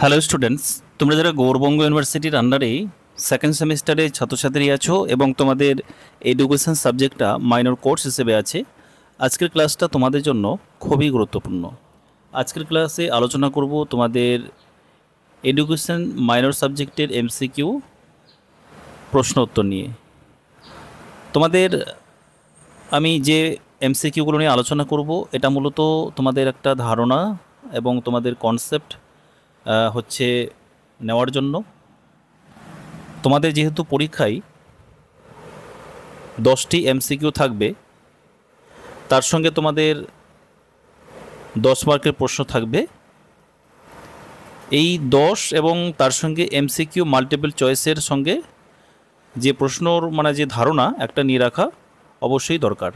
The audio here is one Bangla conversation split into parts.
হ্যালো স্টুডেন্টস, তোমরা যারা গৌরবঙ্গ ইউনিভার্সিটির আন্ডারে সেকেন্ড সেমিস্টারে ছাত্রছাত্রী আছো এবং তোমাদের এডুকেশন সাবজেক্টটা মাইনর কোর্স হিসেবে আছে, আজকের ক্লাসটা তোমাদের জন্য খুবই গুরুত্বপূর্ণ। আজকের ক্লাসে আলোচনা করব তোমাদের এডুকেশন মাইনর সাবজেক্টের এমসিকিউ প্রশ্ন উত্তর নিয়ে। তোমাদের আমি যে এমসিকিউগুলো নিয়ে আলোচনা করব এটা মূলত তোমাদের একটা ধারণা এবং তোমাদের কনসেপ্ট হচ্ছে নেওয়ার জন্য। তোমাদের যেহেতু পরীক্ষায় 10টি এমসিকিউ থাকবে, তার সঙ্গে তোমাদের 10 মার্কের প্রশ্ন থাকবে। এই 10 এবং তার সঙ্গে এমসিকিউ মাল্টিপল চয়েসের সঙ্গে যে প্রশ্নর যে ধারণা একটা নিয়ে রাখা অবশ্যই দরকার।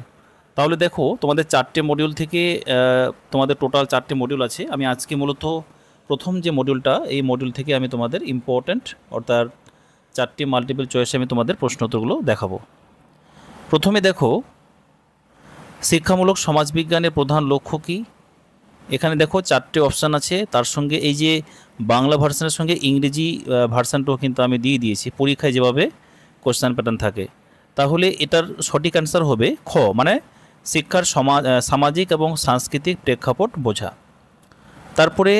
তাহলে দেখো, তোমাদের 4টে মডিউল থেকে তোমাদের টোটাল 4টে মডিউল আছে। আমি আজকে মূলত প্রথম যে মডিউলটা, এই মডিউল থেকে আমি তোমাদের ইম্পর্ট্যান্ট অর্থাৎ 4টি মাল্টিপল চয়েসে আমি তোমাদের প্রশ্ন উত্তরগুলো দেখাবো। প্রথমে দেখো, শিক্ষামূলক সমাজবিজ্ঞানের প্রধান লক্ষ্য কী। এখানে দেখো 4টে অপশান আছে, তার সঙ্গে এই যে বাংলা ভার্সানের সঙ্গে ইংরেজি ভার্সানটাও কিন্তু আমি দিয়ে দিয়েছি পরীক্ষায় যেভাবে কোশ্চেন প্যাটার্ন থাকে। তাহলে এটার সঠিক অ্যান্সার হবে খ, মানে শিক্ষার সামাজিক এবং সাংস্কৃতিক প্রেক্ষাপট বোঝা। তারপরে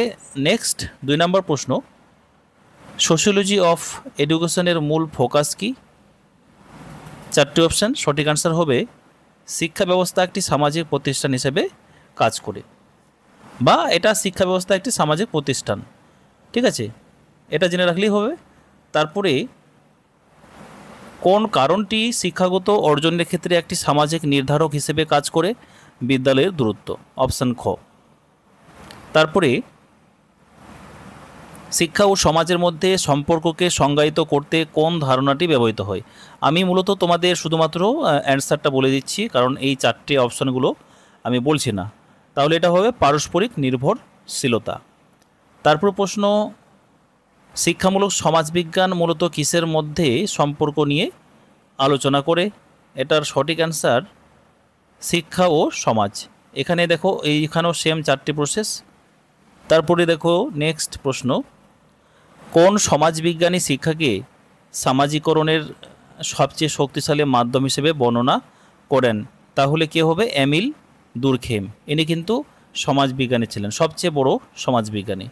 নেক্সট 2 নম্বর প্রশ্ন, সোশিওলজি অফ এডুকেশনের মূল ফোকাস কী। 4টি অপশান, সঠিক অ্যান্সার হবে শিক্ষা ব্যবস্থা একটি সামাজিক প্রতিষ্ঠান হিসেবে কাজ করে, বা এটা শিক্ষা ব্যবস্থা একটি সামাজিক প্রতিষ্ঠান। ঠিক আছে, এটা জেনে রাখলেই হবে। তারপরে কোন কারণটি শিক্ষাগত অর্জনের ক্ষেত্রে একটি সামাজিক নির্ধারক হিসেবে কাজ করে। বিদ্যালয়ের দূরত্ব, অপশান খ। তারপরে শিক্ষা ও সমাজের মধ্যে সম্পর্ককে সংজ্ঞায়িত করতে কোন ধারণাটি ব্যবহৃত হয়। আমি মূলত তোমাদের শুধুমাত্র অ্যান্সারটা বলে দিচ্ছি, কারণ এই 4টে অপশানগুলো আমি বলছি না। তাহলে এটা হবে পারস্পরিক নির্ভরশীলতা। তারপর প্রশ্ন, শিক্ষামূলক সমাজবিজ্ঞান মূলত কিসের মধ্যে সম্পর্ক নিয়ে আলোচনা করে। এটার সঠিক অ্যান্সার শিক্ষা ও সমাজ। এখানে দেখো, এইখানেও সেম 4টি প্রসেস। তারপরে দেখো নেক্সট প্রশ্ন, কোন সমাজবিজ্ঞানী শিক্ষাকে সামাজিকরণের সবচেয়ে শক্তিশালী মাধ্যম হিসেবে বর্ণনা করেন। তাহলে কে হবে? এমিল দুরখেম। ইনি কিন্তু সমাজবিজ্ঞানী ছিলেন, সবচেয়ে বড় সমাজবিজ্ঞানী।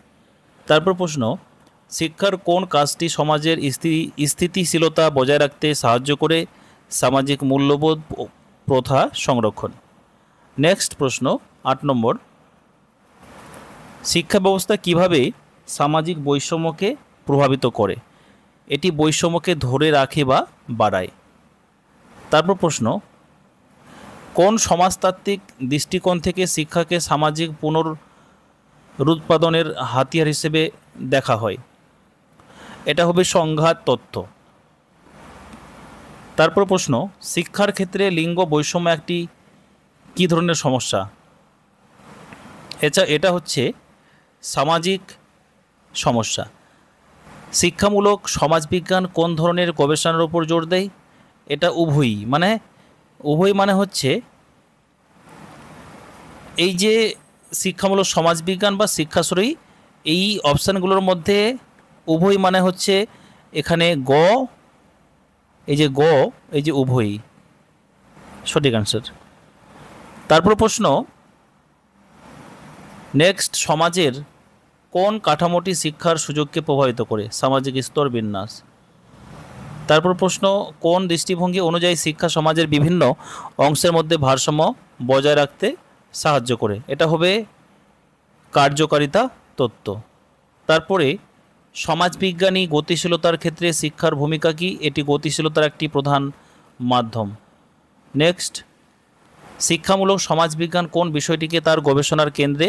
তারপর প্রশ্ন, শিক্ষার কোন কাজটি সমাজের স্থিতিশীলতা বজায় রাখতে সাহায্য করে। সামাজিক মূল্যবোধ প্রথা সংরক্ষণ। নেক্সট প্রশ্ন 8 নম্বর, শিক্ষা ব্যবস্থা কিভাবে সামাজিক বৈষম্যকে প্রভাবিত করে। এটি বৈষম্যকে ধরে রাখে বা বাড়ায়। তারপর প্রশ্ন, কোন সমাজতাত্ত্বিক দৃষ্টিকোণ থেকে শিক্ষাকে সামাজিক পুনরুৎপাদনের হাতিয়ার হিসেবে দেখা হয়। এটা হবে সংঘাত তত্ত্ব। তারপর প্রশ্ন, শিক্ষার ক্ষেত্রে লিঙ্গ বৈষম্য একটি কী ধরনের সমস্যা। এটা হচ্ছে সামাজিক সমস্যা। শিক্ষামূলক সমাজবিজ্ঞান কোন ধরনের গবেষণার উপর জোর দেয়। এটা উভয়ই, মানে হচ্ছে এই যে শিক্ষামূলক সমাজবিজ্ঞান বা শিক্ষাশ্রয়ী, এই অপশানগুলোর মধ্যে উভয় মানে হচ্ছে এখানে এই যে উভয়ই সঠিক অ্যান্সার। তারপর প্রশ্ন, নেক্সট, সমাজের কোন কাঠামোটি শিক্ষার সুযোগকে প্রভাবিত করে। সামাজিক স্তর বিন্যাস। তারপর প্রশ্ন, কোন দৃষ্টিভঙ্গি অনুযায়ী শিক্ষা সমাজের বিভিন্ন অংশের মধ্যে ভারসাম্য বজায় রাখতে সাহায্য করে। এটা হবে কার্যকারিতা তত্ত্ব। তারপরে সমাজবিজ্ঞানী গতিশীলতার ক্ষেত্রে শিক্ষার ভূমিকা কী। এটি গতিশীলতার একটি প্রধান মাধ্যম। নেক্সট, শিক্ষামূলক সমাজবিজ্ঞান কোন বিষয়টিকে তার গবেষণার কেন্দ্রে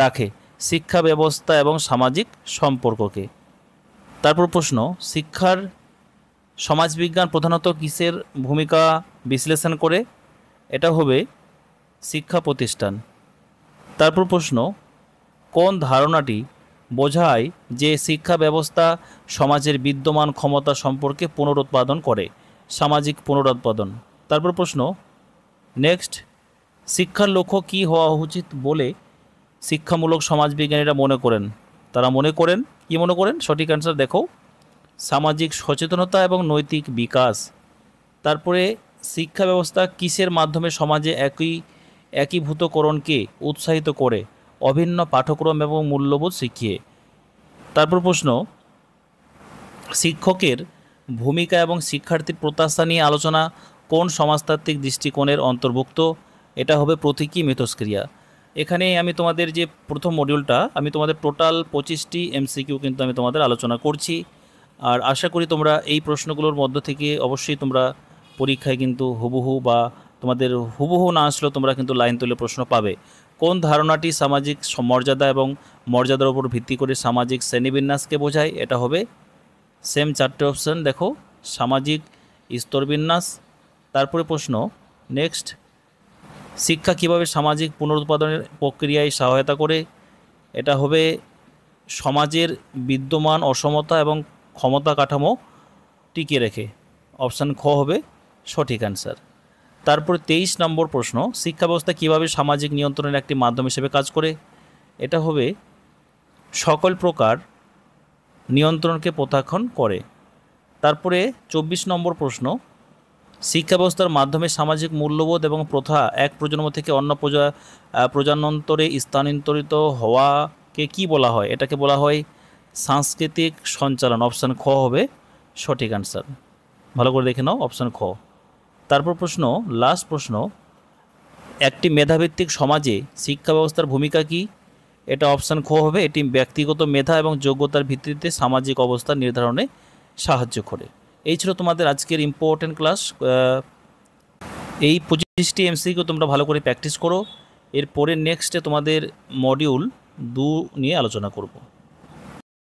রাখে। শিক্ষা ব্যবস্থা এবং সামাজিক সম্পর্ককে। তারপর প্রশ্ন, শিক্ষার সমাজবিজ্ঞান প্রধানত কিসের ভূমিকা বিশ্লেষণ করে। এটা হবে শিক্ষা প্রতিষ্ঠান। তারপর প্রশ্ন, কোন ধারণাটি বোঝায় যে শিক্ষা ব্যবস্থা সমাজের বিদ্যমান ক্ষমতা সম্পর্কে পুনরুৎপাদন করে। সামাজিক পুনরুৎপাদন। তারপর প্রশ্ন, নেক্সট, শিক্ষার লক্ষ্য কী হওয়া উচিত বলে শিক্ষামূলক সমাজবিজ্ঞানীরা মনে করেন। তারা মনে করেন, কি মনে করেন? সঠিক অ্যান্সার দেখো, সামাজিক সচেতনতা এবং নৈতিক বিকাশ। তারপরে শিক্ষা ব্যবস্থা কিসের মাধ্যমে সমাজে একীভূতকরণকে উৎসাহিত করে? অভিন্ন পাঠ্যক্রম এবং মূল্যবোধ শিখিয়ে। তারপর প্রশ্ন, শিক্ষকের ভূমিকা এবং শিক্ষার্থীর প্রত্যাশা নিয়ে আলোচনা কোন সমাজতাত্ত্বিক দৃষ্টিকোণের অন্তর্ভুক্ত? এটা হবে প্রতীকী মিথস্ক্রিয়া। এখানে আমি তোমাদের যে প্রথম মডিউলটা, আমি তোমাদের টোটাল 25টি এমসিকিউ কিন্তু আমি তোমাদের আলোচনা করছি। আর আশা করি তোমরা এই প্রশ্নগুলোর মধ্য থেকে অবশ্যই তোমরা পরীক্ষায় কিন্তু হুবহু বা তোমাদের হুবহু না আসলেও তোমরা কিন্তু লাইন তুলে প্রশ্ন পাবে। কোন ধারণাটি সামাজিক মর্যাদা এবং মর্যাদার উপর ভিত্তি করে সামাজিক শ্রেণীবিন্যাসকে বোঝায়? এটা হবে সেম 4টে অপশান দেখো, সামাজিক স্তরবিন্যাস। তারপরে প্রশ্ন নেক্সট, শিক্ষা কিভাবে সামাজিক পুনরুৎপাদনের প্রক্রিয়ায় সহায়তা করে? এটা হবে সমাজের বিদ্যমান অসমতা এবং ক্ষমতা কাঠামো টিকিয়ে রেখে। অপশান খ হবে সঠিক অ্যান্সার। তারপরে 23 নম্বর প্রশ্ন, শিক্ষা ব্যবস্থা কীভাবে সামাজিক নিয়ন্ত্রণের একটি মাধ্যম হিসেবে কাজ করে? এটা হবে সকল প্রকার নিয়ন্ত্রণকে প্রত্যাখ্যান করে। তারপরে 24 নম্বর প্রশ্ন, শিক্ষা ব্যবস্থার মাধ্যমে সামাজিক মূল্যবোধ এবং প্রথা এক প্রজন্ম থেকে অন্য প্রজন্মান্তরে স্থানান্তরিত হওয়াকে কি বলা হয়? এটাকে বলা হয় সাংস্কৃতিক সঞ্চালন। অপশান খ হবে সঠিক অ্যান্সার। ভালো করে দেখে নাও, অপশান খ। তারপর প্রশ্ন, লাস্ট প্রশ্ন, একটি মেধাভিত্তিক সমাজে শিক্ষা ব্যবস্থার ভূমিকা কি? এটা অপশান খ হবে, এটি ব্যক্তিগত মেধা এবং যোগ্যতার ভিত্তিতে সামাজিক অবস্থা নির্ধারণে সাহায্য করে। এই ছিল তোমাদের আজকের ইম্পর্টেন্ট ক্লাস। এই 25টি এমসিকিউ তোমরা ভালো করে প্র্যাকটিস করো। এরপরে নেক্সটে তোমাদের মডিউল 2 নিয়ে আলোচনা করব।